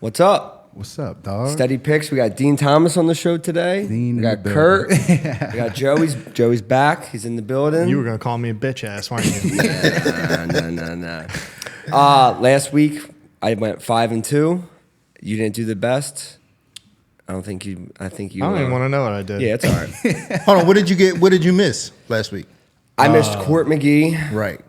What's up? What's up, dog? SteadyPicks. We got Dean Thomas on the show today. Dean we got Kurt. We got Joey's. Joey's back. He's in the building. You were gonna call me a bitch ass, weren't you? No. Last week I went 5-2. You didn't do the best. I think you. I don't even want to know what I did. Yeah, it's all right. Hold on. What did you get? What did you miss last week? I missed Court McGee. Right.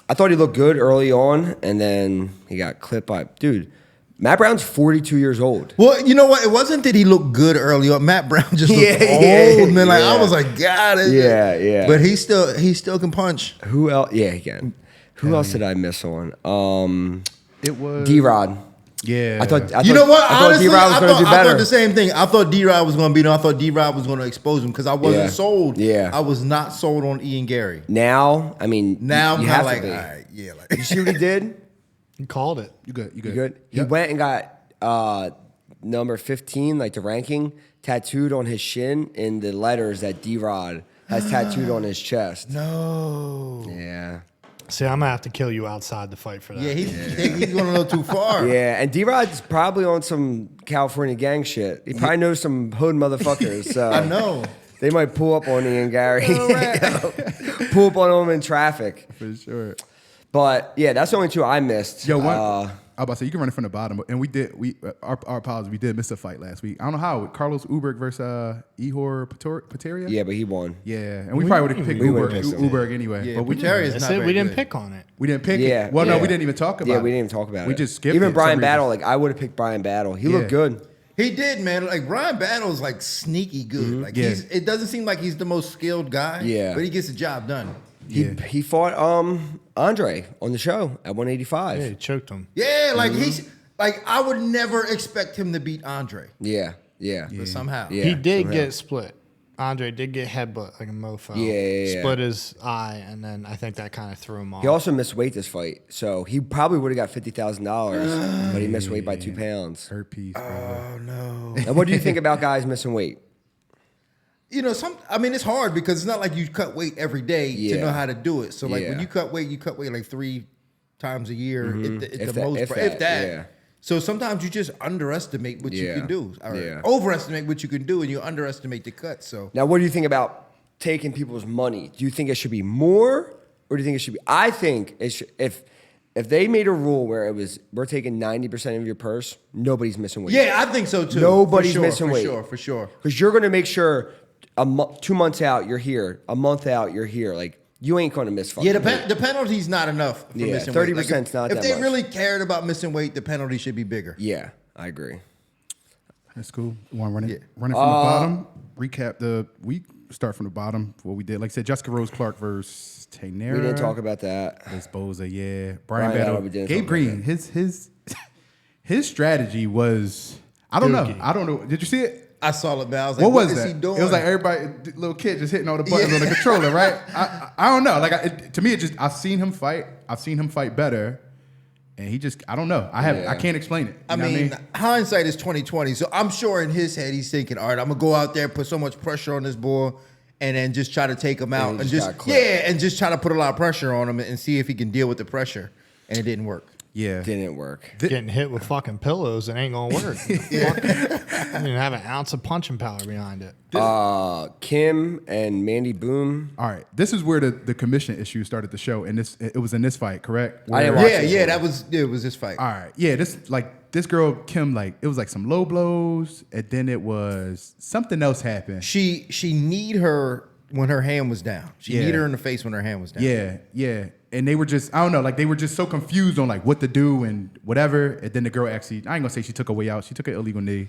I thought he looked good early on, and then he got clipped by dude. Matt Brown's 42 years old. Well, you know what? It wasn't that he looked good early on. Matt Brown just looked old, man. Like I was like, God, yeah. But he still can punch. Who else? Yeah, he can. Who else did I miss on? It was D-Rod. Yeah. I thought You know what? Honestly, D-Rod was going to do better. I thought the same thing. I thought D-Rod was going to beat him. I thought D-Rod was going to expose him because I wasn't sold. Yeah. I was not sold on Ian Gary. Now, I mean, Now I'm you kind have of to like, be. all right, yeah. Like, You see what he did? You called it. You good? You good? He went and got number 15, like the ranking, tattooed on his shin in the letters that D-Rod has tattooed on his chest. no. Yeah. See, I'm gonna have to kill you outside the fight for that. Yeah, he's going a little too far. Yeah, and D-Rod's probably on some California gang shit. He probably knows some hood motherfuckers. So I know. They might pull up on Ian Gary. Right. Pull up on him in traffic. For sure. But, yeah, that's the only two I missed. Yo, I was about to say, you can run it from the bottom. And our apologies, we did miss a fight last week. I don't know how. Carlos Uberg versus Ihor Pateria? Yeah, but he won. Yeah, and we probably would have picked Uberg anyway. Yeah, but we Pateria's That's not it. very We didn't good. pick on it. didn't pick Yeah. it. Well, no, Yeah. we didn't even talk about it. Yeah, we didn't even talk about it. We just skipped Even it. Brian Some Battle, reason. like, I would have picked Brian Battle. He looked good. He did, man. Like Brian Battle's like sneaky good. Like it doesn't seem like he's the most skilled guy. Yeah. But he gets the job done. He fought Andre on the show at 185. Yeah, he choked him. Yeah, like he's like I would never expect him to beat Andre. Yeah. But somehow. Yeah. He did somehow. get split. Andre did get headbutt like a mofo. Yeah. Split his eye, and then I think that kind of threw him off. He also missed weight this fight, so he probably would have got $50,000, but he missed weight by 2 pounds. Herpes, bro. Oh no. And what do you think about guys missing weight? You know, it's hard because it's not like you cut weight every day to know how to do it. So like when you cut weight like 3 times a year if that. Yeah. So sometimes you just underestimate what you can do. Or overestimate what you can do and you underestimate the cut. So Now, what do you think about taking people's money? Do you think it should be more, or do you think it should be? I think it should, if they made a rule where it was we're taking 90% of your purse, nobody's missing weight. yeah, I think so too. Nobody's missing weight. For sure. Because you're going to make sure 2 months out you're here, a month out you're here. Like you ain't going to miss fucking weight. The penalty's not enough for missing weight. 30% is not that much. If they really cared about missing weight, the penalty should be bigger. Yeah, I agree. That's cool. Want to run it from the bottom? Recap the week. Start from the bottom. What we did. Like I said, Jessica Rose Clark versus Tainara. We didn't talk about that. Esposa, yeah. Brian Brian Battle, Battle. we didn't Gabe talk Green. His strategy was I don't know. Did you see it? I saw it, man. I was like, What was is that? he doing? It was like everybody, little kid, just hitting all the buttons on the controller, right? I don't know. Like to me, it just I've seen him fight better, and he just I don't know. I can't explain it. I mean, hindsight is 20/20. So I'm sure in his head he's thinking, all right, I'm gonna go out there, put so much pressure on this boy, and then just try to take him out, and just try to put a lot of pressure on him and see if he can deal with the pressure. And it didn't work. Yeah, Didn't work. Getting hit with fucking pillows, it ain't gonna work. I didn't have an ounce of punching power behind it. Kim and Mandy Boom. All right, this is where the commission issue started to show, and it was in this fight, correct? I didn't watch it. It was this fight. All right, yeah, this girl Kim, like it was like some low blows, and then it was something else happened. She kneed her when her hand was down. She kneed her in the face when her hand was down. Yeah. And they were just, I don't know, like they were just so confused on like what to do and whatever. And then the girl actually, I ain't gonna say she took a way out. She took an illegal knee.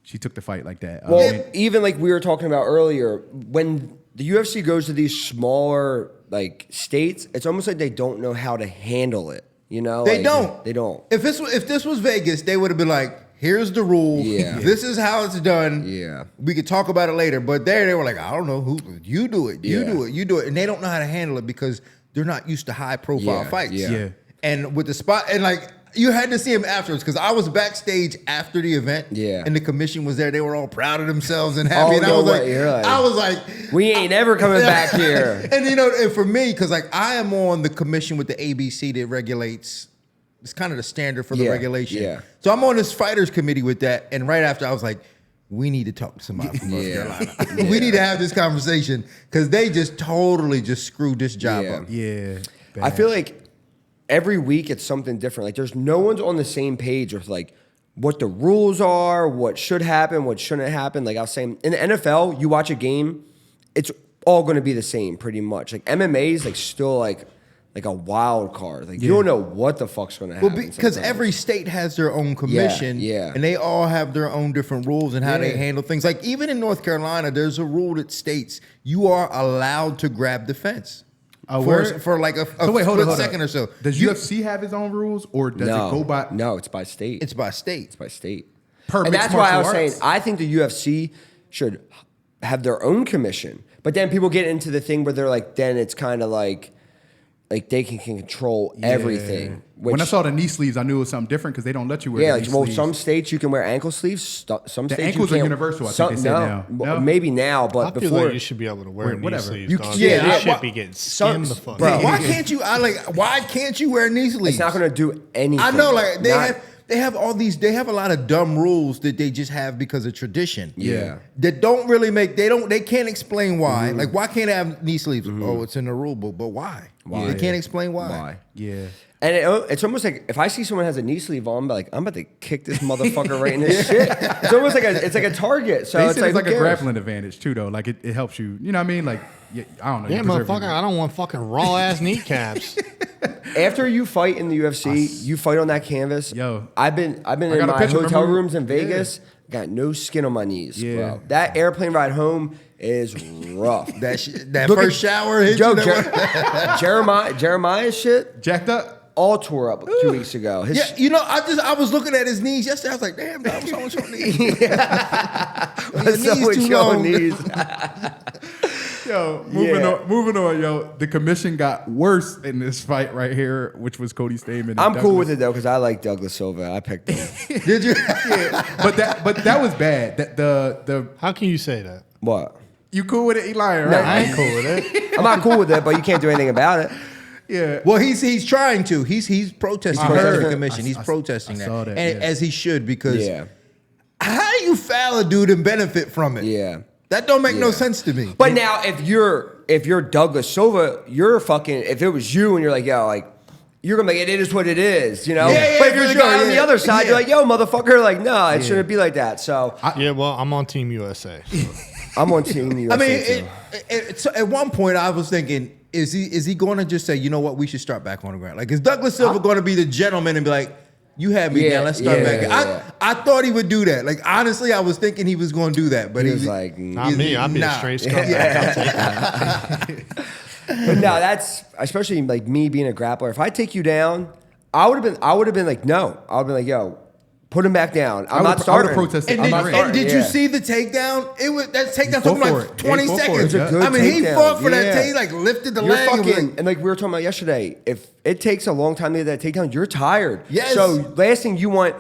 She took the fight like that. Well, even like we were talking about earlier, when the UFC goes to these smaller like states, it's almost like they don't know how to handle it. You know, They don't. If this was Vegas, they would have been like, here's the rule. Yeah. This is how it's done. Yeah. We could talk about it later. But there they were like, I don't know who you do it. You do it. And they don't know how to handle it because they're not used to high profile fights. Yeah. And with the spot and like you had to see him afterwards because I was backstage after the event. Yeah. And the commission was there. They were all proud of themselves and happy. And no I was like, we ain't ever coming back here. And you know, and for me, because like I am on the commission with the ABC that regulates it's kind of the standard for the regulation. Yeah. So I'm on this fighters committee with that, and right after I was like, we need to talk to somebody from North Carolina. We need to have this conversation because they just totally just screwed this job up. Yeah. I feel like every week it's something different. Like there's no one's on the same page with like what the rules are, what should happen, what shouldn't happen. Like I was saying, in the NFL, you watch a game, it's all going to be the same pretty much. Like MMA is like still like a wild card. Like you don't know what the fuck's going to happen. Well, because every state has their own commission, and they all have their own different rules and how they handle things. Like even in North Carolina, there's a rule that states you are allowed to grab the fence for like a split second or so. Does UFC have its own rules, or does it go by? No, it's by state. It's by state. It's by state. And that's why I was saying I think the UFC should have their own commission. But then people get into the thing where they're like, then it's kind of like they can control everything. When I saw the knee sleeves, I knew it was something different because they don't let you wear knee sleeves. Some states you can wear ankle sleeves. Some states ankles you can't. are universal, I think they say now. No? Maybe now, but I feel before like you should be able to wear knee whatever. sleeves. You- Dog. yeah, This yeah, shit be getting skimmed the fuck. bro. Why can't you? Why can't you wear knee sleeves? it's not going to do anything. I know, like they have all these. They have a lot of dumb rules that they just have because of tradition. Yeah. That don't really make. They can't explain why. Like why can't I have knee sleeves? Oh, it's in the rule book, but why? They can't explain why. Yeah. And it's almost like if I see someone has a knee sleeve on, I'm like, I'm about to kick this motherfucker right in this shit. It's almost like it's like a target. So it's like a grappling advantage too, though. Like it helps you. You know what I mean? Like I don't know. Yeah, motherfucker, I don't want fucking raw ass kneecaps. After you fight in the UFC, you fight on that canvas. Yo, I've been in my hotel rooms in Vegas. Got no skin on my knees. Yeah. Bro. That airplane ride home is rough. that first shower hit you. Jeremiah's shit jacked up. All tore up 2 weeks ago. I was looking at his knees yesterday. I was like, damn, dog, what's wrong with your knees? What's up with your knees? Yo, moving on, yo. The commission got worse in this fight right here, which was Cody Stamann. I'm cool with it though, because I like Douglas Silva. I picked him. Did you? But that was bad. The How can you say that? What? You cool with it, Eli? Right? No, I ain't cool with it. I'm not cool with it, but you can't do anything about it. Yeah. Well, he's trying to. He's protesting the commission. He's protesting that. Saw that, and as he should, because how do you foul a dude and benefit from it? Yeah. That don't make no sense to me. But now if you're Douglas Silva, you're fucking. If it was you and you're like, yo, like you're gonna be like, it is what it is, you know. Yeah, but if you're the guy on the other side, yeah. you're like, yo, motherfucker, like, no, it shouldn't be like that. So Well, I'm on Team USA. I'm on Team USA. I mean, so at one point I was thinking, is he going to just say, you know what, we should start back on the ground? Like, is Douglas Silva going to be the gentleman and be like, you had me down, let's start back? I thought he would do that. Like, honestly, I was thinking he was going to do that, but he was like, not me. I'd be a straight scumbag. But no, that's especially like me being a grappler. If I take you down, I would have been like, no. I would have been like, yo, put him back down. I'm not starting. I would have protested. And did you see the takedown? That takedown took him like 20 seconds. I mean, he fought for that take. He like lifted the leg. And like we were talking about yesterday, if it takes a long time to get that takedown, you're tired. Yes. So last thing you want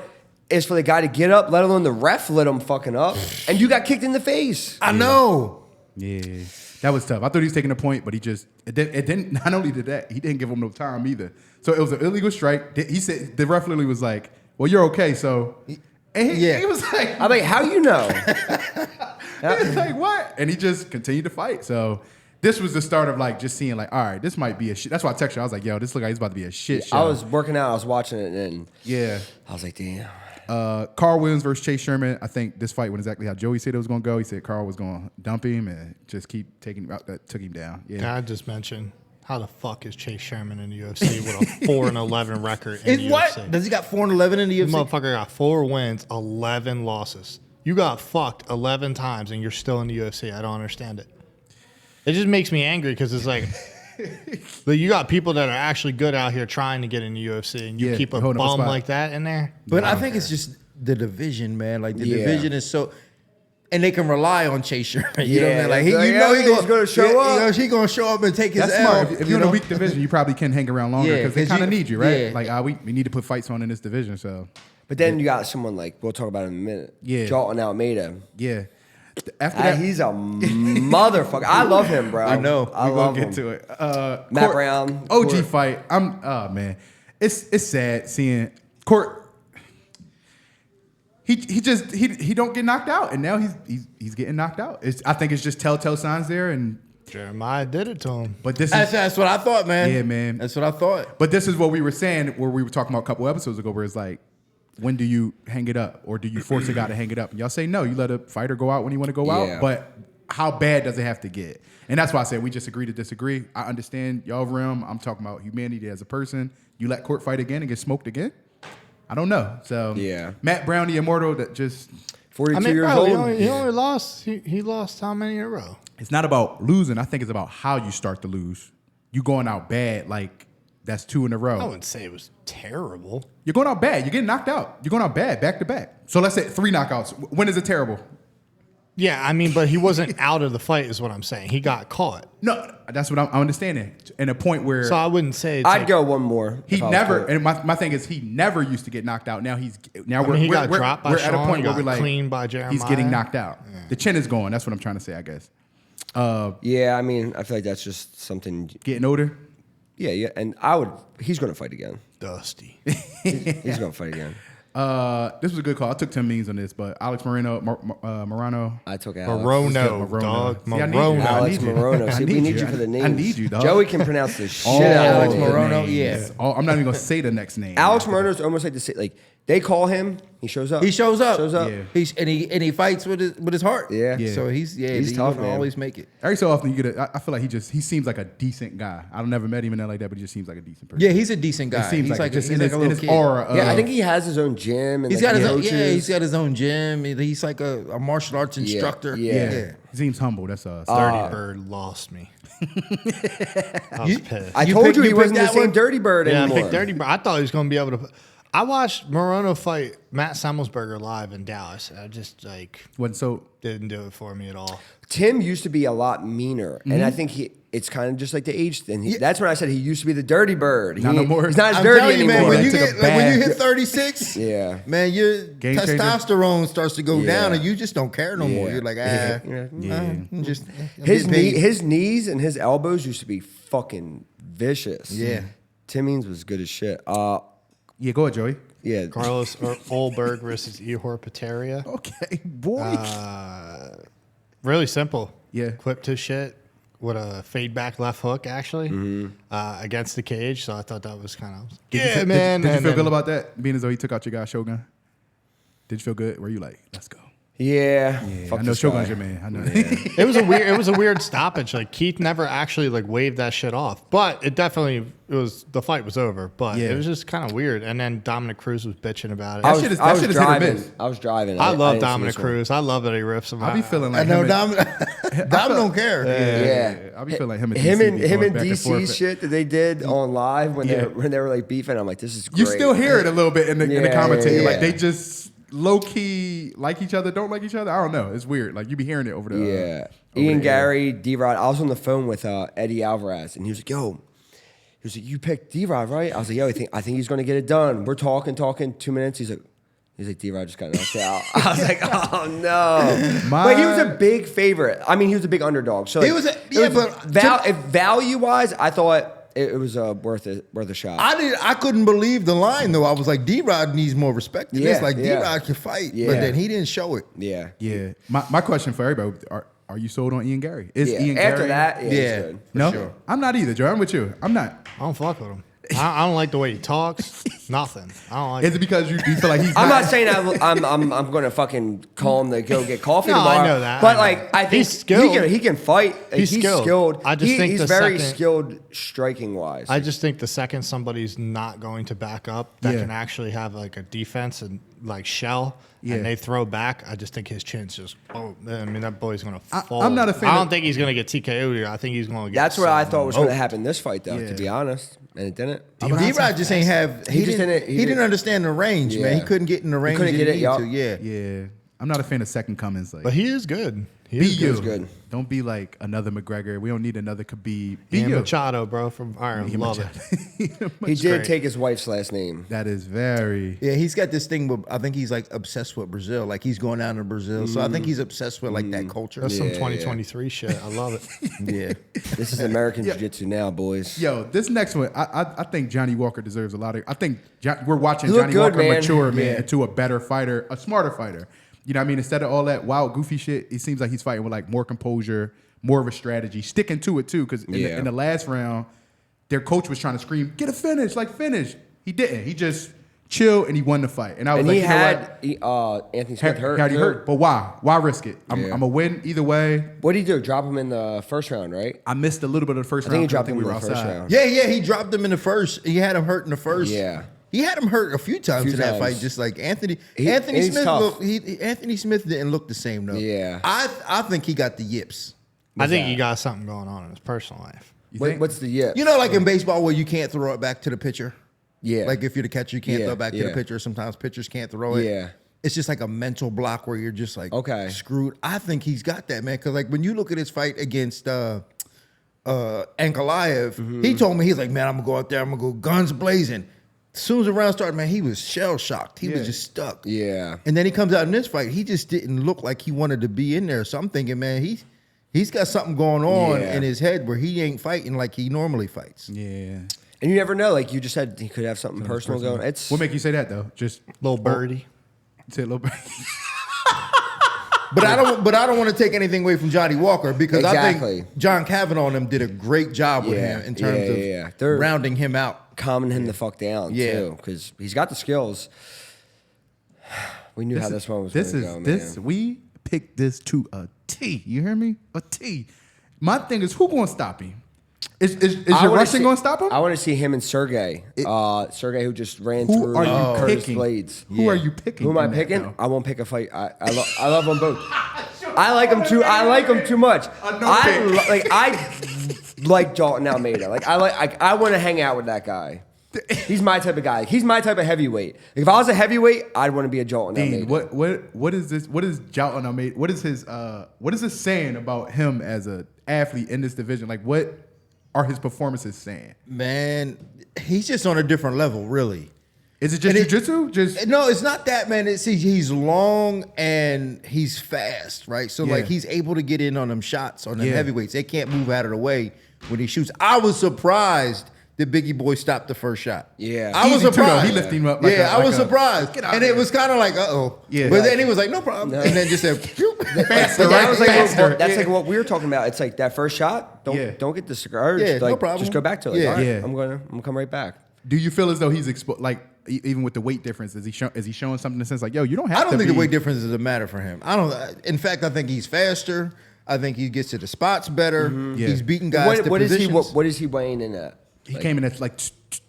is for the guy to get up, let alone the ref let him fucking up, and you got kicked in the face. I know. Yeah. That was tough. I thought he was taking a point, but it didn't. Not only did that, he didn't give him no time either. So it was an illegal strike. He said the ref literally was like, "Well, you're okay." So, and he was like, I'm like, how you know? He was like, what? And he just continued to fight. So this was the start of like just seeing like, all right, this might be a shit. That's why I texted you. I was like, yo, this look like it's about to be a shit show. I was working out. I was watching it, and I was like, damn. Carl Williams versus Chase Sherman. I think this fight went exactly how Joey said it was going to go. He said Carl was going to dump him and just keep taking him out. That took him down. Yeah. Can I just mention, how the fuck is Chase Sherman in the UFC with a 4-11 record in the UFC? Does he got 4-11 in the UFC? This motherfucker got 4 wins, 11 losses. You got fucked 11 times and you're still in the UFC. I don't understand it. It just makes me angry because it's like, but you got people that are actually good out here trying to get in the UFC, and you keep a bum like that in there. But I think it's just the division, man. Like the division is so, and they can rely on Chase Sherman. You know what I mean? Like he's going to show up. He's going to show up and take his L. If you're in a weak division, you probably can hang around longer because they kind of need you, right? Like we need to put fights on in this division. So, but then you got someone like we'll talk about in a minute. Yeah, Jalton Almeida. Yeah. After that, he's a motherfucker. I love him, bro. I know. I love him. We're gonna get to it. Matt Brown, OG fight. Oh man, it's sad seeing Court. He don't get knocked out, and now he's getting knocked out. I think it's just telltale signs there, and Jeremiah did it to him. But that's what I thought, man. Yeah, man. That's what I thought. But this is what we were saying, where we were talking about a couple episodes ago, where it's like, when do you hang it up, or do you force a guy to hang it up? And y'all say no, you let a fighter go out when he want to go out. But how bad does it have to get? And that's why I said we just agree to disagree. I understand y'all realm. I'm talking about humanity as a person. You let Court fight again and get smoked again? I don't know. So Matt Brown, the immortal, that just 42 years old. He only lost. He lost how many in a row? It's not about losing. I think it's about how you start to lose. You going out bad, like that's 2 in a row. I wouldn't say it was terrible. You're going out bad. You're getting knocked out. You're going out bad, back to back. So let's say 3 knockouts. When is it terrible? Yeah, I mean, but he wasn't out of the fight, is what I'm saying. He got caught. No, that's what I'm understanding. And a point where so I wouldn't say I'd go one more. He never, and my thing is he never used to get knocked out. Now he got dropped by we're Sean, at a point where we're like clean by Jeremiah. He's getting knocked out. Yeah. The chin is going. That's what I'm trying to say, I guess. Yeah, I mean, I feel like that's just something. Getting older. Yeah, and he's going to fight again. Dusty. He's going to fight again. This was a good call. I took 10 means on this, but Alex Morano. I took Alex. Morono, dog. See, Morono. Alex Morono. See, we need you for the names. I need you, dog. Joey can pronounce the shit out Alex of it. Morono, yeah. I'm not even going to say the next name. Alex Morono's almost like they call him, he shows up. He shows up. Yeah. He fights with his heart. Yeah. So he's tough, man. Always make it. Every so often I feel like he seems like a decent guy. I've never met him in like that, but he just seems like a decent person. Yeah, he's a decent guy. It seems he's like he's in like a little his kid. aura. Yeah, I think he has his own gym. And He's got his own, coaches. he's got his own gym. He's like a martial arts instructor. Yeah. He seems humble. That's Dirty Bird lost me. I was pissed. I told you he wasn't the that same one? Dirty Bird I anymore. picked Dirty Bird. I thought he was going to be able to. I watched Morono fight Matt Semmelsberger live in Dallas. I just wasn't so. Didn't do it for me at all. Tim used to be a lot meaner, and I think it's kind of just like the age thing. That's when I said he used to be the Dirty Bird. Not no more. He's not as I'm dirty telling you, anymore. man, Like, when you hit 36, Yeah. man, your Game changer. testosterone starts to go down, Yeah. and you just don't care no more. Yeah. You're like, just His knees and his elbows used to be fucking vicious. Yeah. Tim Means was good as shit. Yeah, go ahead, Joey. Yeah. Carlos Olberg versus Ihor Pateria. Okay, boy. Really simple. Yeah. Clipped his shit with a fade back left hook, actually, against the cage. So I thought that was kind of... man. Did you feel good about that? Being as though he took out your guy, Shogun? Did you feel good? Were you like, let's go? Yeah. I know Shogun's your man. I know. It was a weird stoppage. Like Keith never actually waved that shit off, but the fight was over. But it was just kind of weird. And then Dominic Cruz was bitching about it. That shit is hit or driving. miss. I was driving. I love didn't see Dominic this one. Cruz. I love that he rips him. I be feeling like I know him Dom don't care. Yeah. I be feeling like him and Him DC and be going back and DC forth. shit that they did on live when they were like beefing. I'm like, this is great. You still hear it a little bit in the commentary. yeah. Like they just low key like each other, don't like each other. I don't know. It's weird. Like you be hearing it over the Ian the air. Gary, D-Rod. I was on the phone with Eddie Alvarez, and he was like, "Yo." He was like, "You picked D-Rod, right?" I was like, "Yo, I think he's gonna get it done." We're talking 2 minutes. He's like, D-Rod just got knocked out. I was like, "Oh no!" But he was a big favorite. I mean, he was a big underdog. So He was value wise, I thought it was worth a shot. I couldn't believe the line though. I was like, D-Rod needs more respect than this. Like D-Rod can fight, but then he didn't show it. Yeah. Yeah. My question for everybody: Are you sold on Ian Gary? Is Ian After Gary? that, he's good. No, sure. I'm not either, Joe. I'm with you. I'm not. I don't fuck with him. I don't like the way he talks. Nothing. I don't like. Is it because you feel like he's? I'm not saying I'm going to fucking call him to go get coffee No, tomorrow. I know that. But I know. I think He's skilled. He can fight. He's skilled. I just think he's the very second- skilled striking wise. I just think the second somebody's not going to back up, that Yeah. can actually have like a defense and shell, and they throw back, I just think his chin's just. Oh, I mean that boy's gonna fall. I'm not a fan I don't of- think he's gonna get TKO'd here. I think he's gonna get. That's what I thought was going to smoked. happen this fight, though. Yeah. To be honest, and it didn't. D-Rod just ain't have. He just didn't. didn't- He didn't understand the range, man. Yeah. He couldn't get in the range. couldn't he get it, needed yup. to, Yeah. Yeah. I'm not a fan of second comings. Like, But he is good. He be is you. good. Don't be like another McGregor. We don't need another Khabib. Be And you. Machado, bro, from Iron. Love it. He did great. take his wife's last name. That is very. Yeah, he's got this thing with, I think he's like obsessed with Brazil. Like he's going down to Brazil. So I think he's obsessed with like that culture. That's some Yeah, 2023 shit. I love it. Yeah. This is American Jiu-Jitsu now, boys. Yo, this next one, I think Johnny Walker deserves a lot of. I think we're watching He looked Johnny good, Walker man. mature, man, Yeah. into a better fighter, a smarter fighter. You know what I mean? Instead of all that wild, goofy shit, it seems like he's fighting with like more composure, more of a strategy, sticking to it too. Because in the last round, their coach was trying to scream, "Get a finish, like finish." He didn't. He just chilled and he won the fight. And I was And like, he you know had what? Anthony Smith hurt. Got too. hurt. But why? Why risk it? I'm Yeah. going to win either way. What did he do? Drop him in the first round, right? I missed a little bit of the first I round. think he dropped him we in were the first outside. round. Yeah, he dropped him in the first. He had him hurt in the first. Yeah. He had him hurt a few times in that fight, just like Anthony. Anthony he's Smith tough. Anthony Smith didn't look the same though. Yeah. I think he got the yips. I think he got something going on in his personal life. What's the yip? You know, like in baseball where you can't throw it back to the pitcher. Yeah. Like if you're the catcher, you can't Yeah, throw it back to yeah. the pitcher. Sometimes pitchers can't throw it. Yeah. It's just like a mental block where you're just like Okay. screwed. I think he's got that, man. Because like when you look at his fight against Ankalaev, he told me, he's like, man, I'm gonna go out there, I'm gonna go guns blazing. As soon as the round started, man, he was shell shocked. He was just stuck. Yeah. And then he comes out in this fight, he just didn't look like he wanted to be in there. So I'm thinking, man, he's got something going on Yeah. in his head where he ain't fighting like he normally fights. Yeah. And you never know. Like you just said, he could have something personal going. It's What make you say that though? Just Little birdie. say a little bit. But I don't want to take anything away from Johnny Walker because I Exactly. think John Kavanaugh and them did a great job with Yeah, him in terms yeah. of They're rounding him out. calming him the fuck down too, because he's got the skills. We knew how this one was going to go, man. We picked this to a T. You hear me? A T. My thing is, who going to stop him? Is I your wanna Russian see- going to stop him? I want to see him and Sergey. Sergey, who just ran Who through are you Curtis picking? Blades. Who are you picking? Who am I in that, picking? though? I won't pick a fight. I love them both. I like them too. I like them too much. I like Dalton Almeida. I want to hang out with that guy. He's my type of guy. He's my type of heavyweight. If I was a heavyweight, I'd want to be a Dalton Dean, Almeida. what is this? What is Joaquin Almeida? What is this saying about him as an athlete in this division? Like, what are his performances saying? Man, he's just on a different level, really. Is it just jiu-jitsu? Just No, it's not that, man. He's long and he's fast, right? So like he's able to get in on them shots on them heavyweights. They can't move out of the way when he shoots. I was surprised that Biggie Boy stopped the first shot. Yeah. I was Easy too, though. surprised. He lifted him up. I was surprised. And it was kind of like, uh-oh. Yeah. But then he was like, no problem. And then just said, phew. Faster, That right? was like Faster. that's like what we were talking about. It's like that first shot. Don't get discouraged. Yeah, no like, problem. Just go back to it. Yeah. All right, Yeah. I'm gonna come right back. Do you feel as though he's even with the weight difference? Is he showing something in the sense like, yo, you don't have to I don't think be. the weight difference is a matter for him. In fact, I think he's faster. I think he gets to the spots better. Yeah. He's beating guys to What is he? positions. What is he weighing in at? He came in at like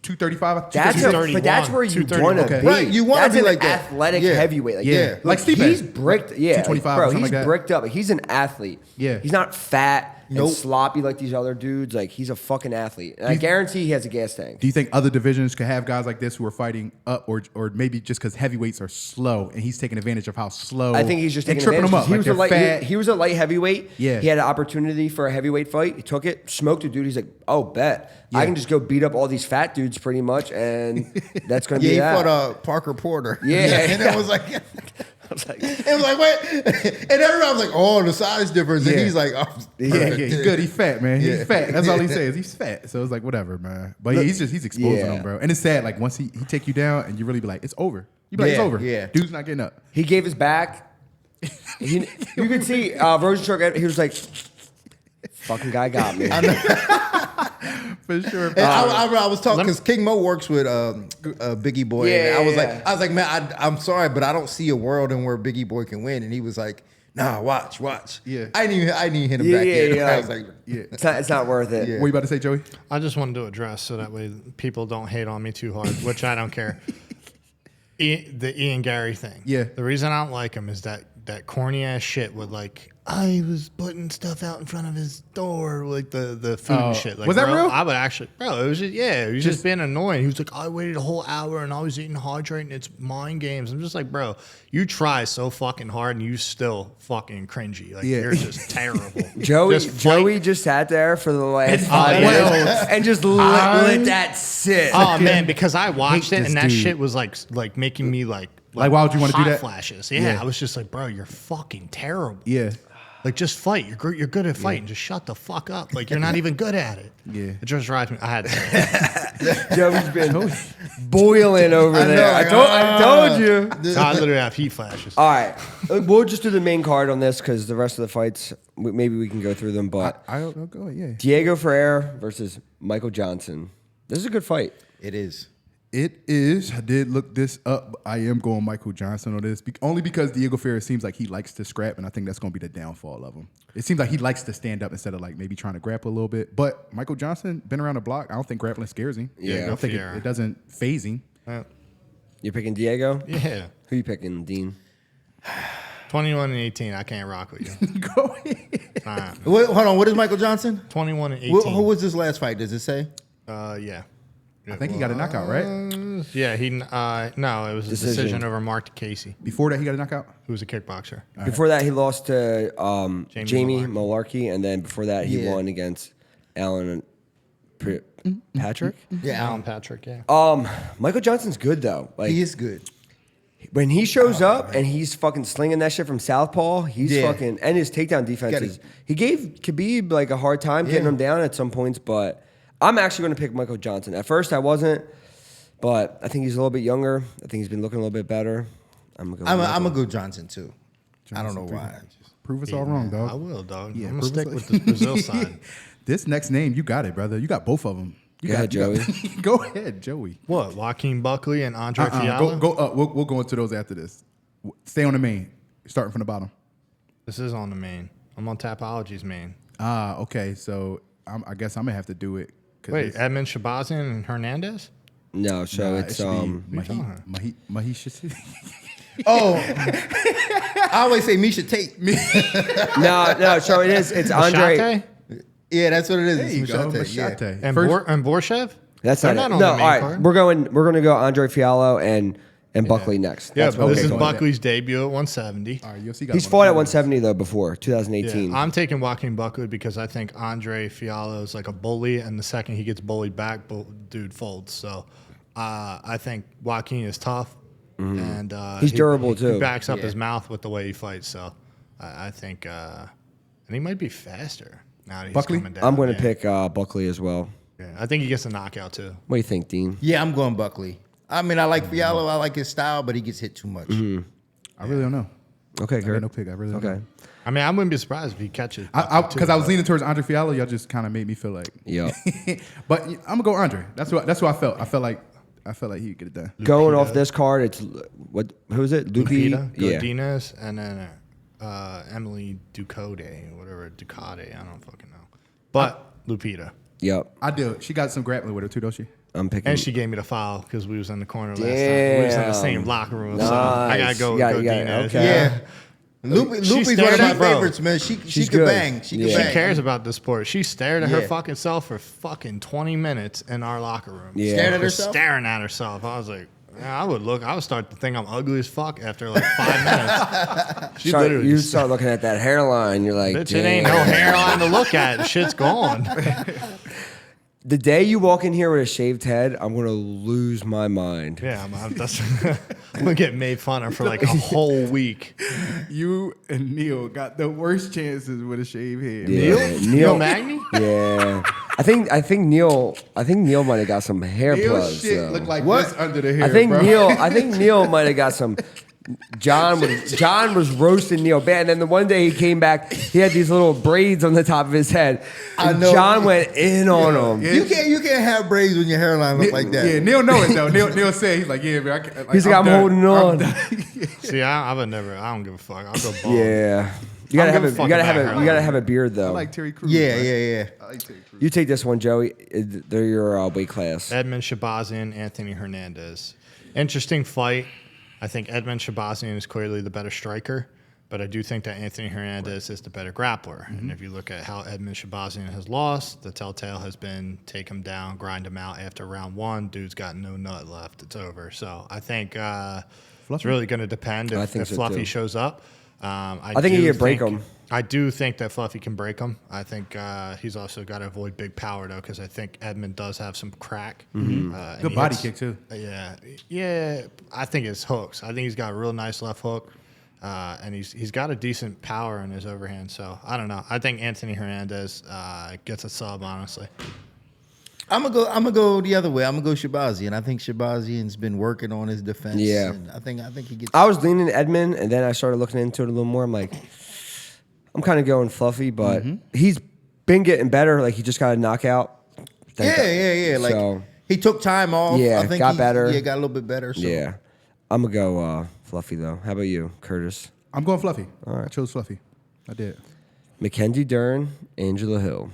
235. That's 231, but that's where you want to 231. be. Right, you wanna That's be an like that. athletic Yeah. heavyweight. Like, Yeah. Like Stipe. he's bricked. Yeah, 225 bro, or something he's like that. bricked up. He's an athlete. Yeah. he's not fat Nope. and sloppy like these other dudes. Like he's a fucking athlete. And I guarantee he has a gas tank. Do you think other divisions could have guys like this who are fighting up, or maybe just because heavyweights are slow and he's taking advantage of how slow? I think he's just and taking tripping advantage. them up. He was Like a they're light. fat. He was a light heavyweight. Yeah. he had an opportunity for a heavyweight fight. He took it, smoked a dude. He's like, oh, bet Yeah. I can just go beat up all these fat dudes pretty much, and that's gonna be he that. fought Parker Porter. Yeah. and it was like, I was like, it was like, wait, and everybody was like, oh, the size difference, and Yeah. he's like, oh, Yeah, he's good. He's fat, man. He's Yeah. fat. That's all he says. He's fat. So it's like whatever, man. But he's exposing Yeah. them, bro. And it's sad. Like once he take you down, and you really be like, it's over. You be like, it's Yeah, over. yeah. Dude's not getting up. he gave his back. You could see Rosenstruck. He was like, "Fucking guy got me." For sure. And I was talking because King Mo works with Biggie Boy. Yeah, and yeah. I was like, man, I'm sorry, but I don't see a world in where Biggie Boy can win. And he was like, nah, watch. Yeah. I didn't hit him Yeah, back yet. yeah. I was like, Yeah. It's not worth it. Yeah. What you about to say, Joey? I just wanted to address so that way people don't hate on me too hard, which I don't care. The Ian Gary thing. Yeah. The reason I don't like him is that that corny ass shit with like I was putting stuff out in front of his door, like the food and shit. Like, was that real? I would actually, bro. It was just it was just being annoying. He was like, I waited a whole hour and I was eating hydrating. It's mind games. I'm just like, bro, you try so fucking hard and you still fucking cringy. Like you're just terrible. Joey just sat there for the last 5 minutes and just let that sit. Oh man, because I watched it and that shit was like making me like why would you want to do that? Flashes. Yeah, I was just like, bro, you're fucking terrible. Yeah. Like, just fight. You're good at fighting. Just shut the fuck up. Like, you're not even good at it. Yeah. It just drives me. I had to. Joey's been boiling over there. I told you. I literally have heat flashes. All right. We'll just do the main card on this because the rest of the fights, maybe we can go through them. But I'll go, yeah. Diego Ferreira versus Michael Johnson. This is a good fight. It is. It is. I did look this up. I am going Michael Johnson on this, only because Diego Ferreira seems like he likes to scrap, and I think that's going to be the downfall of him. It seems like he likes to stand up instead of like maybe trying to grapple a little bit. But Michael Johnson, been around the block. I don't think grappling scares him. Yeah, I don't think it doesn't phase him. You're picking Diego? Yeah. Who you picking, Dean? 21 and 18. I can't rock with you. Go ahead. Wait, hold on. What is Michael Johnson? 21 and 18. Who was this last fight? Does it say? Yeah. I think he got a knockout, right? Yeah, no, it was a decision over Mark Casey, Before that, he got a knockout? who was a kickboxer. Before that, he lost to Jamie Mullarkey. and then before that, he won against Alan Patrick. Yeah, Alan Patrick, yeah. Michael Johnson's good though. Like he is good. when he shows up and he's fucking slinging that shit from southpaw, he's fucking and his takedown defenses. He gave Khabib like a hard time getting him down at some points, but I'm actually going to pick Michael Johnson. At first, I wasn't, but I think he's a little bit younger. I think he's been looking a little bit better. I'm a good Johnson too. I don't know why. Prove us all wrong, dog. I will, dog. Yeah, I'm going to stick with the Brazil side. This next name, you got it, brother. You got both of them. Go ahead, Joey. Go ahead, Joey. What? Joaquin Buckley and Andre Fialho? Go up. We'll go into those after this. Stay on the main, starting from the bottom. This is on the main. I'm on Tapology's main. Okay. So I guess I'm going to have to do it. Wait, Edmen, Shahbazyan, and Hernandez? No, so it's Maheshate. Oh, I always say Misha Tate. no. So it is. It's Andre. Maheshate? Yeah, that's what it is. There you go, Maheshate. Maheshate. And Borshchev? That's They're not it. on No, the all main right. card. We're going to go Andre Fialho and Buckley next. Yeah, That's but what this we're is going. Buckley's debut at 170. All right, UFC got He's fought at 170 though before 2018. Yeah, I'm taking Joaquin Buckley because I think Andre Fialho is like a bully, and the second he gets bullied back, dude folds. So I think Joaquin is tough, and He's durable too. He backs up his mouth with the way he fights. So I think, and he might be faster now that he's Buckley? coming down. I'm going to pick Buckley as well. Yeah, I think he gets a knockout too. What do you think, Dean? Yeah, I'm going Buckley. I mean, I like Fialho. I like his style, but he gets hit too much. I really don't know. Okay, I got Kurt. no pick. I really don't know. I mean, I wouldn't be surprised if he catches. Because I was leaning towards Andre Fialho, y'all just kind of made me feel like. Yeah. But I'm gonna go Andre. That's what I felt. I felt like he could get it done. Going off this card, it's who is it? Loopy. Lupita, Yeah. Godinez, and then Emily Ducote, whatever, Ducote, I don't fucking know. But Lupita. Yep. I do. She got some grappling with her too, don't she? I'm picking. And she gave me the foul because we was in the corner last time. We was in the same locker room. So I got to go Godinez. Okay. Yeah. Loopy's one of my favorites, man. She She's could good. bang. She could Yeah. bang. She cares about the sport. She stared at her Yeah. fucking self for fucking 20 minutes in our locker room. Yeah. Stared at Just herself? staring at herself. I was like, yeah, I would start to think I'm ugly as fuck after like 5 minutes. She literally You just- start looking at that hairline. You're like, Bitch, it ain't no hairline to look at. Shit's gone. The day you walk in here with a shaved head, I'm gonna lose my mind. Yeah, I'm gonna get made fun of for like a whole week. You and Neil got the worst chances with a shaved head. Yeah. Neil Magny? Yeah. I think Neil might have got some hair Neil's plugs. shit though. look like What? this under the hair, I think bro. Neil might have got some. John was roasting Neil bad, and then the one day he came back, he had these little braids on the top of his head. I And know. John went in on him. Yeah. You can't have braids when your hairline look like that. Yeah, Neil know it though. Neil said he's like, yeah, man. He's like, I'm done. holding on. done. See, I don't give a fuck. I'll go bald. Yeah, you gotta I don't have give a you gotta fuck have about you gotta hairline. have a beard though. I like Terry Crews. Yeah, man. yeah. I like Terry Crews. You take this one, Joey. They're your weight class. Edmen, Shahbazyan, Anthony Hernandez. Interesting fight. I think Edmen Shahbazyan is clearly the better striker, But I do think that Anthony Hernandez is the better grappler. And if you look at how Edmen Shahbazyan has lost, the telltale has been take him down, grind him out after round 1. Dude's got no nut left. It's over. So I think it's really going to depend if Fluffy shows up. I think he can break him. I do think that Fluffy can break him. I think he's also got to avoid big power, though, because I think Edmen does have some crack. Good body kick, too. Yeah. I think it's hooks. I think he's got a real nice left hook. And he's got a decent power in his overhand. So, I don't know. I think Anthony Hernandez gets a sub, honestly. I'm gonna go the other way. I'm gonna go Shahbazyan. I think Shahbazyan's been working on his defense. Yeah, and I think he gets. I was leaning Edmen, and then I started looking into it a little more. I'm like, I'm kind of going Fluffy, but he's been getting better. Like he just got a knockout. Yeah. Like so, he took time off. Yeah, I think got better. Yeah, got a little bit better. So. Yeah, I'm gonna go Fluffy though. How about you, Curtis? I'm going Fluffy. All right. I chose Fluffy. I did. Mackenzie Dern, Angela Hill.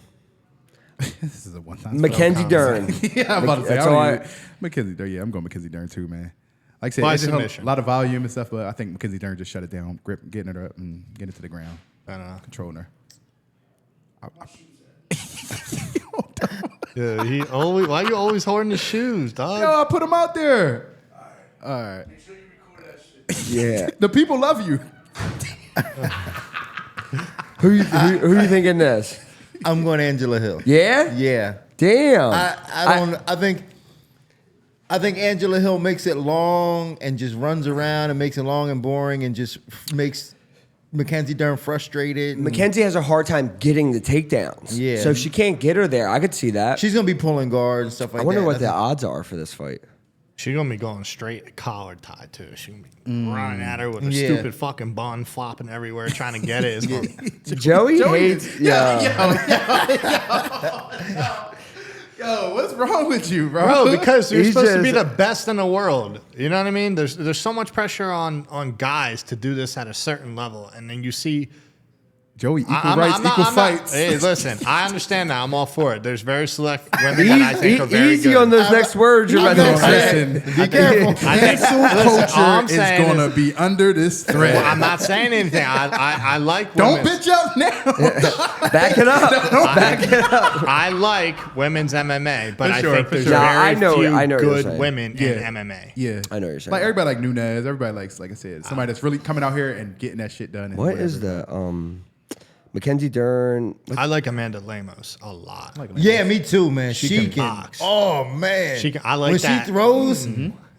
This is a one-time. Mackenzie Dern. Yeah, I'm about to say. Mackenzie Dern. Yeah, I'm going Mackenzie Dern too, man. Like I said, a lot of volume and stuff, but I think Mackenzie Dern just shut it down, getting her up and getting it to the ground. Controlling her. Yeah, why you always holding his shoes, dog? Yo, I put him out there. All right. Make sure you record that shit. Yeah. The people love you. Who you thinking this? I'm going Angela Hill. Yeah? Yeah. Damn. I think Angela Hill makes it long and just runs around and makes it long and boring and just makes Mackenzie Dern frustrated. Mackenzie has a hard time getting the takedowns. Yeah. So if she can't get her there, I could see that. She's gonna be pulling guard and stuff like that. I wonder what the odds are for this fight. She's going to be going straight collar tie, too. She's going to be running at her with a stupid fucking bun flopping everywhere, trying to get it. Joey hates... Yo, what's wrong with you, bro? Bro, because you're supposed to be the best in the world. You know what I mean? There's so much pressure on guys to do this at a certain level. And then you see... Joey, equal rights, equal fights. Hey, listen, I understand that. I'm all for it. There's very select women that I think are very easy good. on those next words you're about to say. Be careful. Cancel culture is going to be under this thread. Well, I'm not saying anything. I like women. Don't bitch up now. Back it up. Back it up. I like women's MMA, but I think there's I know very what few you're good women in MMA. Yeah. I know what you're saying. Like everybody like Nunez. Everybody likes, like I said, somebody that's really coming out here and getting that shit done. What is the... Mackenzie Dern. I like Amanda Lemos a lot. Yeah, me too, man. She can box. Oh man, She can. I like when that. she throws.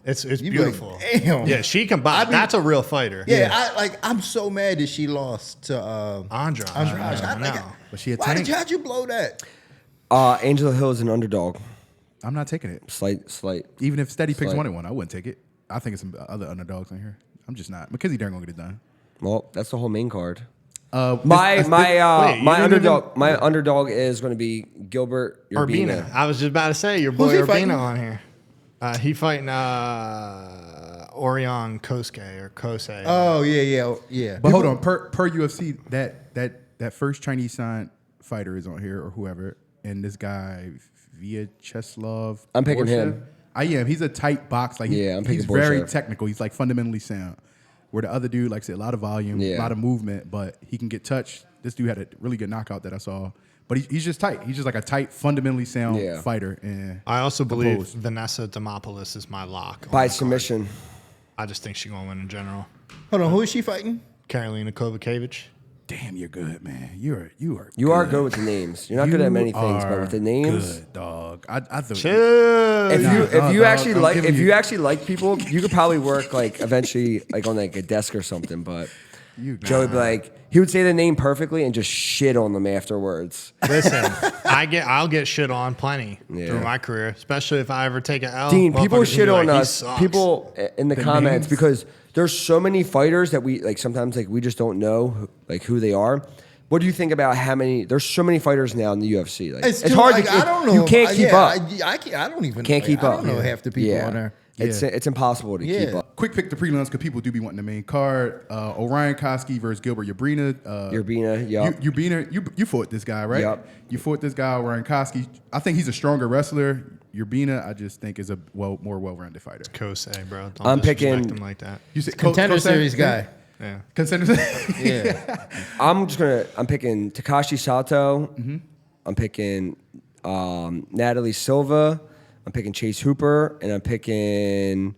It's You be beautiful. like, damn. Yeah, she can box. That's a real fighter. Yeah, I'm so mad that she lost to Andrade. I know. But she a Why tank. how'd you blow that? Angela Hill is an underdog. I'm not taking it. Slight. Even if SteadyPicks Slight. wanted one, I wouldn't take it. I think it's some other underdogs in here. I'm just not. Mackenzie Dern gonna get it done. Well, that's the whole main card. Wait, My underdog is going to be Gilbert Urbina. I was just about to say your boy Urbina on here. He fighting Orion Cosce. Oh yeah. But hold on, per UFC, that first Chinese signed fighter is on here or whoever, and this guy Viacheslav. I'm picking him. I am. He's a tight box. Like I'm picking he's very Borshchev. technical. He's like fundamentally sound. Where the other dude, like I said, a lot of volume, a lot of movement, but he can get touched. This dude had a really good knockout that I saw. But he's just tight. He's just like a tight, fundamentally sound fighter. And I also believe Vanessa Demopoulos is my lock. By submission. I just think she's going to win in general. Hold on, who is she fighting? Karolina Kowalkiewicz. Damn, you're good, man. You are good with the names. You're not good at many things, but with the names, good, dog. I thought if you actually like people, you could probably work like eventually like on like a desk or something. But Joey would be like, he would say the name perfectly and just shit on them afterwards. Listen, I'll get shit on plenty through my career, especially if I ever take an L. Dean, people shit on us. He People in the comments names? because there's so many fighters that we like. Sometimes like we just don't know like who they are. What do you think about how many? There's so many fighters now in the UFC. Like it's hard. I don't know. You can't keep up. I don't even can't keep up. I don't know half the people on there. It's impossible to keep up. Quick pick the prelims because people do be wanting the main card. Orion Cosce versus Gilbert Urbina. Urbina, yeah. Urbina, you fought this guy, right? Yep. You fought this guy, Orion Cosce. I think he's a stronger wrestler. Urbina, I just think is a more well-rounded fighter. Cosce, bro. Don't I'm disrespect picking him like that. You said Contender Cosce? series guy. Yeah. Contenders. Yeah. I'm picking Takashi Sato. Mm-hmm. I'm picking Natalie Silva. I'm picking Chase Hooper, and I'm picking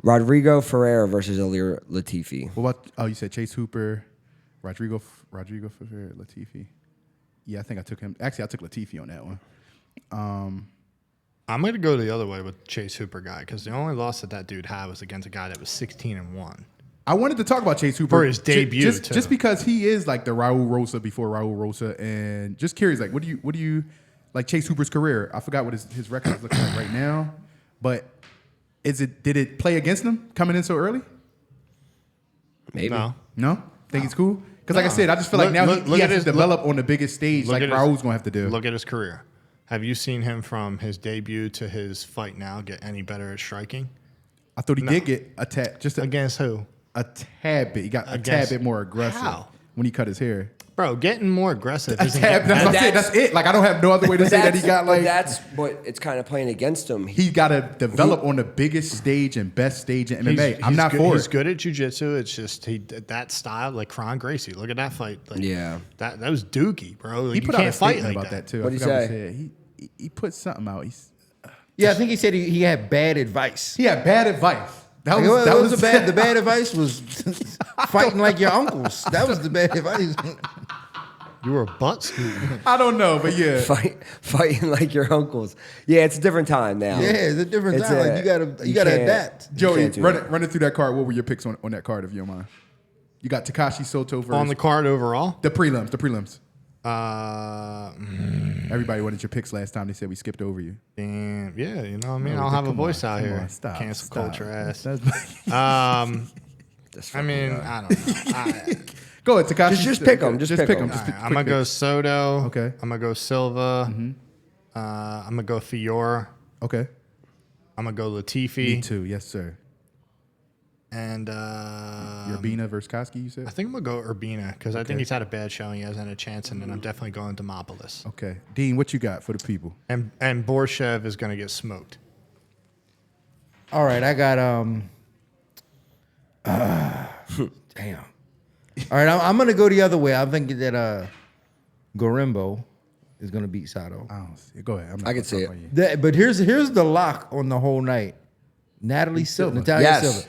Rodrigo Ferreira versus Ilir Latifi. What about? You said Chase Hooper, Rodrigo Ferreira, Latifi. Yeah, I think I took him. Actually, I took Latifi on that one. I'm going to go the other way with Chase Hooper guy because the only loss that dude had was against a guy that was 16-1. I wanted to talk about Chase Hooper for his debut, just because he is like the Raul Rosa before Raul Rosa, and just curious, like, what do you like Chase Hooper's career? I forgot what his record is looking like right now, but did it play against him coming in so early? Maybe. No? Think it's cool? Because like I said, I just feel like now he has to develop on the biggest stage like Raul's going to have to do. Look at his career. Have you seen him from his debut to his fight now get any better at striking? I thought he did get a tad. Against who? A tad bit. He got a tad bit more aggressive when he cut his hair. Bro, getting more aggressive. That's it. Like, I don't have no other way to say that he got like. That's what it's kind of playing against him. He got to develop on the biggest stage and best stage in MMA. I'm not for it. He's good at jiu-jitsu. It's just that style, like Kron Gracie. Look at that fight. Like, yeah. That was dookie, bro. Like, he put out a statement about that too. What did he say? He put something out. Yeah, I think he said he had bad advice. He had bad advice. That was the bad advice was fighting like your uncles. That was the bad advice. You were butt scooting. I don't know, but yeah. Fighting like your uncles. Yeah, it's a different time now. Yeah, it's a different time. Like, you gotta adapt. Joey, run it through that card. What were your picks on that card, if you don't mind? You got Takashi Soto versus on the card overall? The prelims. Everybody wanted your picks last time. They said we skipped over you. And yeah, you know what I mean? I'll have a voice out here. Stop. Cancel culture ass. I mean, I don't know. Go ahead, Takashi. Just pick them. Just pick them. Right, I'm going to go Soto. Okay. I'm going to go Silva. Mm-hmm. I'm going to go Fiore. Okay. I'm going to go Latifi. Me too. Yes, sir. And Urbina versus Cosce, you said? I think I'm going to go Urbina because I think he's had a bad showing. He hasn't had a chance. And then I'm definitely going Demopoulos. Okay. Dean, what you got for the people? And Borshchev is going to get smoked. All right, I got damn. All right, I'm gonna go the other way. I'm thinking that Gorimbo is gonna beat Sato. I don't see it. Go ahead. I can see it. But here's the lock on the whole night. Natalia Silva. Yes.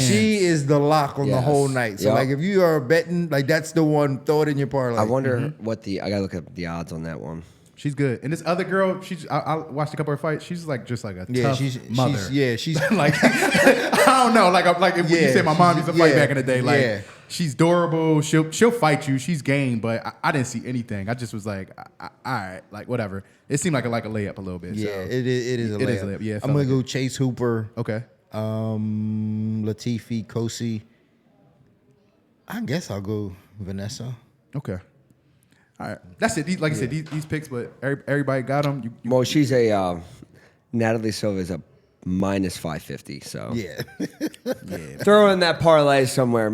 She is the lock on the whole night. So like if you are betting, like that's the one, throw it in your parlay. I wonder what I gotta look up the odds on that one. She's good. And this other girl, I watched a couple of her fights. She's like just like a tough mother. She's like I don't know. Like if you say my mom used to fight back in the day. Like she's durable. She'll fight you. She's game. But I didn't see anything. I just was like, all right, like whatever. It seemed like a layup a little bit. Yeah, so it is a layup. Yeah, I'm gonna go Chase Hooper. Okay. Latifi, Cosce. I guess I'll go Vanessa. Okay. All right, that's it. Like I said, these picks, but everybody got them. Well, she's a Natalie Silva is a minus 550. So yeah, throw in that parlay somewhere.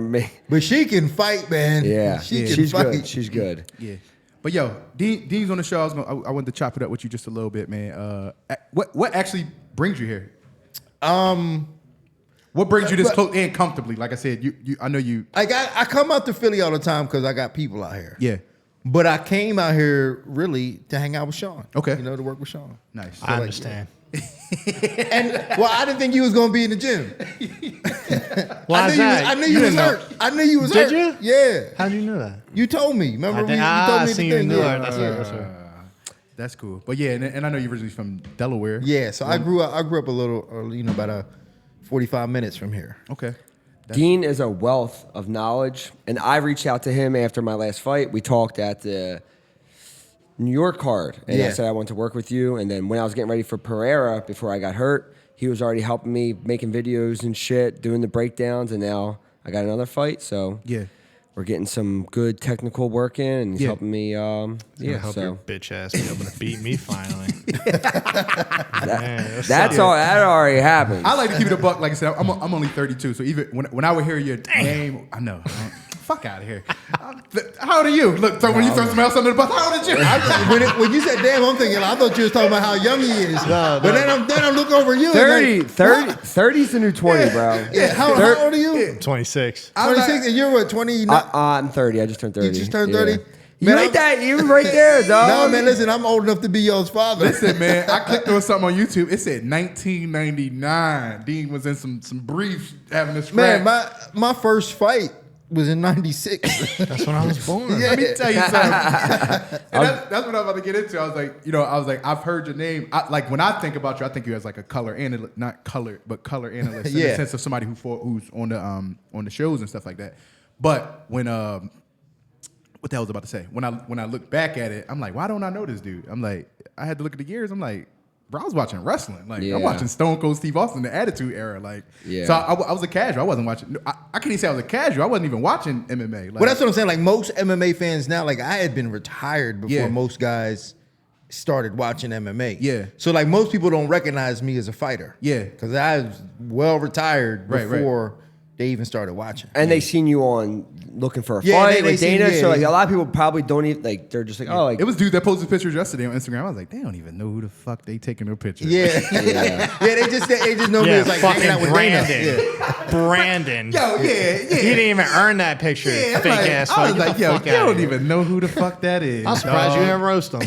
But she can fight, man. Yeah, she's fight. Good. She's good. Yeah, but yo, Dean's on the show. I wanted to chop it up with you just a little bit, man. What actually brings you here? What brings you this close and comfortably? Like I said, you I know you. I come out to Philly all the time because I got people out here. Yeah. But I came out here really to hang out with Sean. Okay. You know, to work with Sean. Nice. I understand. And I didn't think you was gonna be in the gym. I knew you was hurt. I knew you was hurt. Did you? Yeah. How do you know that? You told me. Remember when you told me I the seen you thing? knew Yeah. it. That's right. That's cool. But yeah, and I know you're originally from Delaware. Yeah. So I grew up a little, about 45 minutes from here. Okay. Dean is a wealth of knowledge, and I reached out to him after my last fight. We talked at the New York card, and I said I want to work with you. And then when I was getting ready for Ferreira, before I got hurt, he was already helping me, making videos and shit, doing the breakdowns, and now I got another fight. So yeah, we're getting some good technical work in, and he's helping me. Help your bitch ass be able to beat me finally. That's all. That already happened. I like to keep it a buck. Like I said, I'm only 32, so even when I would hear your name, I know. fuck out of here. How old are you? Look, so when you throw somebody else under the bus, how old are you? When you said damn, I'm thinking, I thought you was talking about how young he is. No. But then I'm looking over you. 30's the new 20, bro. Yeah, how old are you? 26. 26, and you're what, 20? I'm 30. I just turned 30. You just turned 30? Yeah. You ain't that. You right there, dog. No, man, listen, I'm old enough to be y'all's father. Listen, man, I clicked on something on YouTube. It said 1999. Dean was in some briefs having a scrap. Man, my first fight was in 96. That's when I was born. Yeah. Let me tell you something. And that's what I was about to get into. I was like, I've heard your name. Like when I think about you, I think you as like a color analyst, not color, but color analyst in the sense of somebody who's on the shows and stuff like that. But when what the hell was I about to say? When I look back at it, I'm like, why don't I know this dude? I'm like, I had to look at the years. I'm like, bro, I was watching wrestling. Like, I'm watching Stone Cold Steve Austin, the Attitude Era. Like, so I was a casual. I wasn't watching. I can't even say I was a casual. I wasn't even watching MMA. Like, well, that's what I'm saying. Like most MMA fans now, like I had been retired before most guys started watching MMA. Yeah. So like most people don't recognize me as a fighter. Yeah. Because I was well retired before they even started watching. And they seen you on looking for a Yeah, fight they with Dana. seen- So like a lot of people probably don't even like. They're just like, oh, like it was dudes that posted pictures yesterday on Instagram. I was like, they don't even know who the fuck they taking their pictures. Yeah. Yeah, they just know me as like hanging out with Brandon. Dana. Yeah. Brandon. Yo, He didn't even earn that picture. Yeah, Fake like, ass. I was Get like, the yo, fuck you outta don't here. even know who the fuck that is. I'm surprised you dog. didn't roast him.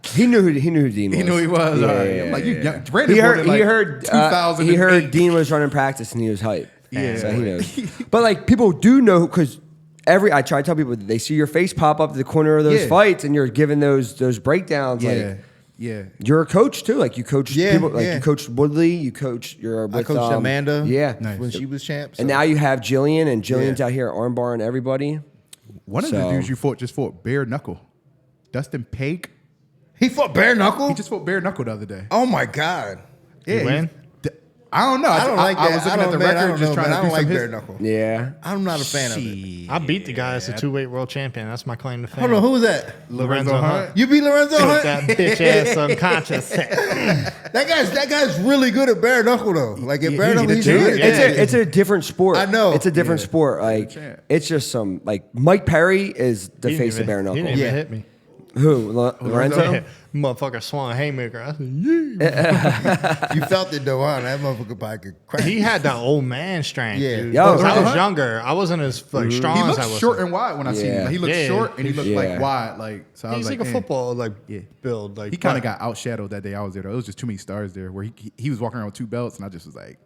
he knew who Dean was. He knew he was. All right. I'm like, you young. Brandon He born in, like, heard 2008. he heard Dean was running practice and he was hype. Yeah. So he knows. But like people do know because I try to tell people they see your face pop up to the corner of those fights and you're giving those breakdowns. Like you're a coach too. Like you coach people. Like you coached Woodley. You coach. I coached Amanda. Yeah, when she was champ. So. And now you have Jillian, and Jillian's out here armbarring everybody. One of the dudes you just fought bare knuckle. Dustin Paik. He fought bare knuckle? He just fought bare knuckle the other day. Oh my God. Yeah, He win? I don't know. I don't like that. I was looking at the record, just trying to I do don't like some bare knuckle. Yeah, I'm not a fan of it. I beat the guy as a 2-weight world champion. That's my claim to fame. Hold on, who was that? Lorenzo Hunt. You beat Lorenzo Took Hunt? that bitch ass unconscious. That guy's really good at bare knuckle though. Like at bare knuckle, he's dude. good. it's a different sport. I know. It's a different sport. Like it's just some like Mike Perry is the face of bare knuckle. He didn't even hit me. Who? Lorenzo? Motherfucker swung a haymaker. I said, yeah. You felt it though, huh? That motherfucker probably could crack. He had that old man strength, Yeah. dude. Yo, 'Cause I was Hunt? younger. I wasn't as like strong He as looked I was. short and wide when I seen him. Like, he looked short and he looked like wide. Like so, I was He's like a man. football build. Like He kind of got outshadowed that day I was there. Though. It was just too many stars there. Where he was walking around with 2 belts, and I just was like,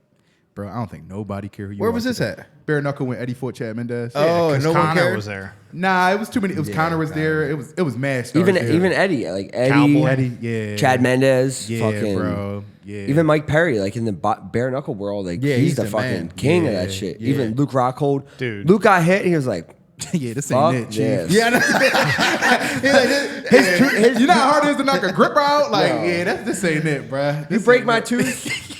bro, I don't think nobody care who you are. Where was this at? Bare knuckle when Eddie fought Chad Mendez. Oh, and no one Connor cared? was there. Nah, it was too many. It was Connor was there. It was mad stars Even there. even Eddie, like Eddie, Cowboy. Eddie, yeah, Chad Mendez, yeah, fucking bro, yeah. Even Mike Perry, like in the bare knuckle world, like he's the fucking man. king of that shit. Yeah. Even Luke Rockhold, Dude. Luke got hit. He was like, yeah, this fuck ain't it, chief. this. Yeah, His You know how hard it is to knock a gripper out? Like, this ain't it, bro. You break my tooth.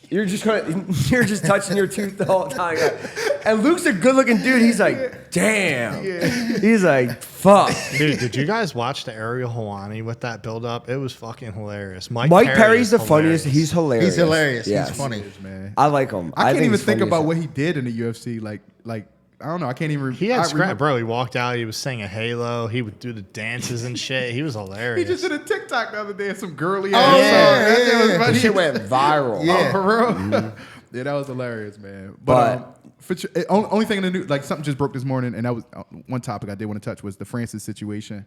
You're just touching your tooth the whole time. And Luke's a good looking dude. He's like, damn. He's like, fuck. Dude, did you guys watch the Ariel Helwani with that build up? It was fucking hilarious. Mike Perry's the funniest. He's hilarious. He's hilarious. Yes. He's funny. man. I like him. I can't even think he's funny about as what he did in the UFC. Like I don't know. I can't even. He had I scrap, remember- bro. He walked out. He was singing Halo. He would do the dances and shit. He was hilarious. He just did a TikTok the other day of some girly Oh, ass yeah, song. That yeah, shit was yeah. funny. That shit went viral. Yeah. Oh, for real? Yeah, that was hilarious, man. But only thing in the news, like something just broke this morning, and that was one topic I did want to touch was the Francis situation.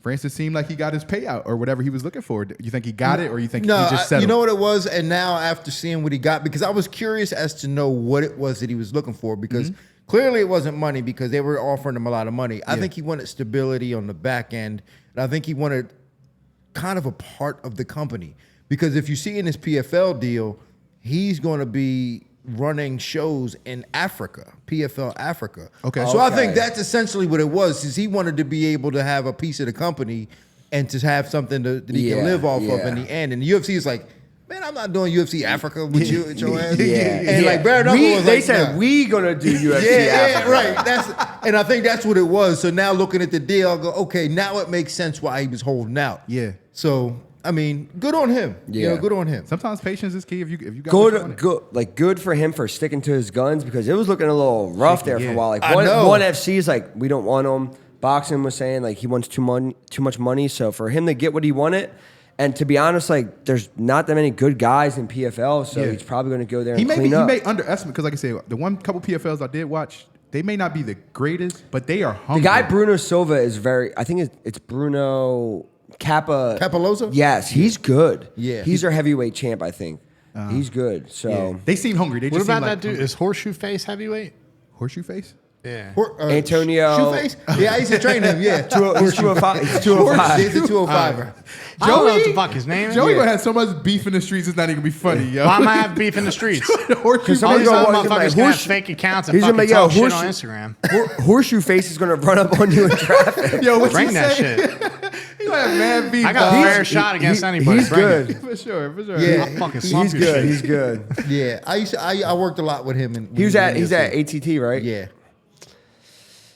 Francis seemed like he got his payout or whatever he was looking for. You think he got it, or you think he just settled? You know what it was? And now after seeing what he got, because I was curious as to know what it was that he was looking for, because clearly it wasn't money because they were offering him a lot of money. I think he wanted stability on the back end, and I think he wanted kind of a part of the company. Because if you see in his PFL deal, he's going to be running shows in Africa, PFL Africa. Okay. So I think that's essentially what it was, is he wanted to be able to have a piece of the company and to have something that he can live off of in the end. And the UFC is like, man, I'm not doing UFC Africa with you and your ass. And like Bare Knuckle was they like, said nah. we gonna do UFC Africa. Right. And I think that's what it was. So now looking at the deal, I go, okay, now it makes sense why he was holding out. Yeah. So I mean, good on him. Yeah. Good on him. Sometimes patience is key. If you got what you wanted. Good for him for sticking to his guns because it was looking a little rough there for a while. Like I one know. FC is like we don't want him. Boxing was saying like he wants too much money. So for him to get what he wanted, and to be honest, like there's not that many good guys in PFL, so he's probably going to go there and clean up. He may underestimate because, like I said, the couple PFLs I did watch, they may not be the greatest, but they are hungry. The guy Bruno Silva is very. I think it's Bruno Capoloza? Yes, he's good. Yeah. He's our heavyweight champ. I think he's good. So they seem hungry. They What just about seem that like dude? hungry. Is Horseshoe Face heavyweight? Horseshoe face? Yeah. Antonio. Shoeface? Yeah, I used to train him. Yeah. He's 205. He's 205. He's a 205er. I don't know what the fuck his name is. Joey gonna have so much beef in the streets. It's not even gonna be funny, yo. Why am I have beef in the streets? Horseshoe All face. these other He's gonna motherfuckers be gonna like, have fake accounts and he's gonna fucking be like, talk shit on Horseshoe- Instagram. Horseshoe face is gonna run up on you in traffic. Yo, what Bring you that say? shit. He gonna have mad beef. I got a fair shot against anybody. He's Bring good. it. for sure. Yeah. I'll fucking slump He's your good. shit. He's good. Yeah. I worked a lot with him. He's at ATT, right? Yeah.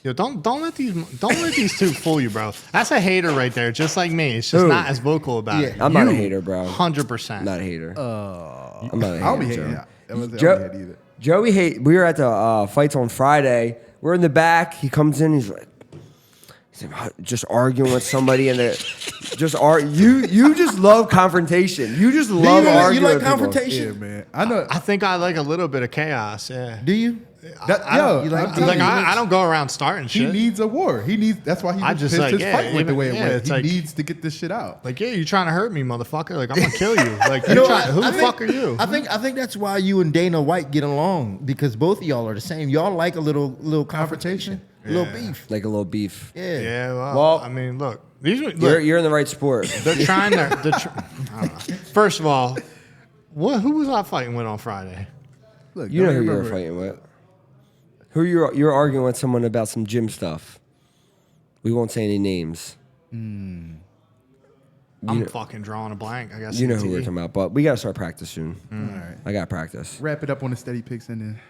Yo, don't let these two fool you, bro. That's a hater right there, just like me. It's just not as vocal about it. I'm not a hater, bro. 100%. Not a hater. I'm not a hater. I'll be hating. Joe. Yeah. I wasn't hate either. Joey hate. We were at the fights on Friday. We're in the back. He comes in. He's like just arguing with somebody, and you just love confrontation. You just love arguing. You like with people. confrontation? Yeah, man. I know. I think I like a little bit of chaos. Yeah. Do you? I don't go around starting He shit. needs a war. That's why he I just his like, fight went the way it went. it's He like- needs to get this shit out. Like, yeah, you trying to hurt me, motherfucker? Like, I'm gonna kill you. Like, who the fuck are you? I think that's why you and Dana White get along because both of y'all are the same. Y'all like a little confrontation, a little beef. Like a little beef. Yeah. Yeah. Well, Well, I mean, look, You're in the right sport. they're trying to. I don't know. First of all, who was I fighting with on Friday? Look, You know don't who you were remember. fighting with. Who you're arguing with someone about some gym stuff. We won't say any names. I'm fucking drawing a blank. I guess You know who we're talking about, but we gotta start practice soon. All right. I gotta practice. Wrap it up on the steady picks and then.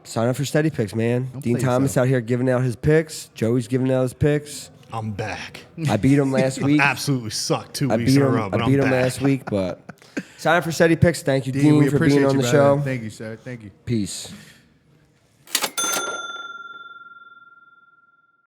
Sign up for SteadyPicks, man. Don't Dean play Thomas yourself. out here giving out his picks. Joey's giving out his picks. I'm back. I beat him last week. Absolutely sucked 2 I weeks beat in a him. row, but I I'm beat him back. last week, but sign up for SteadyPicks. Thank you, Dean, we for appreciate being on you, the brother. show. Thank you, sir. Thank you. Peace.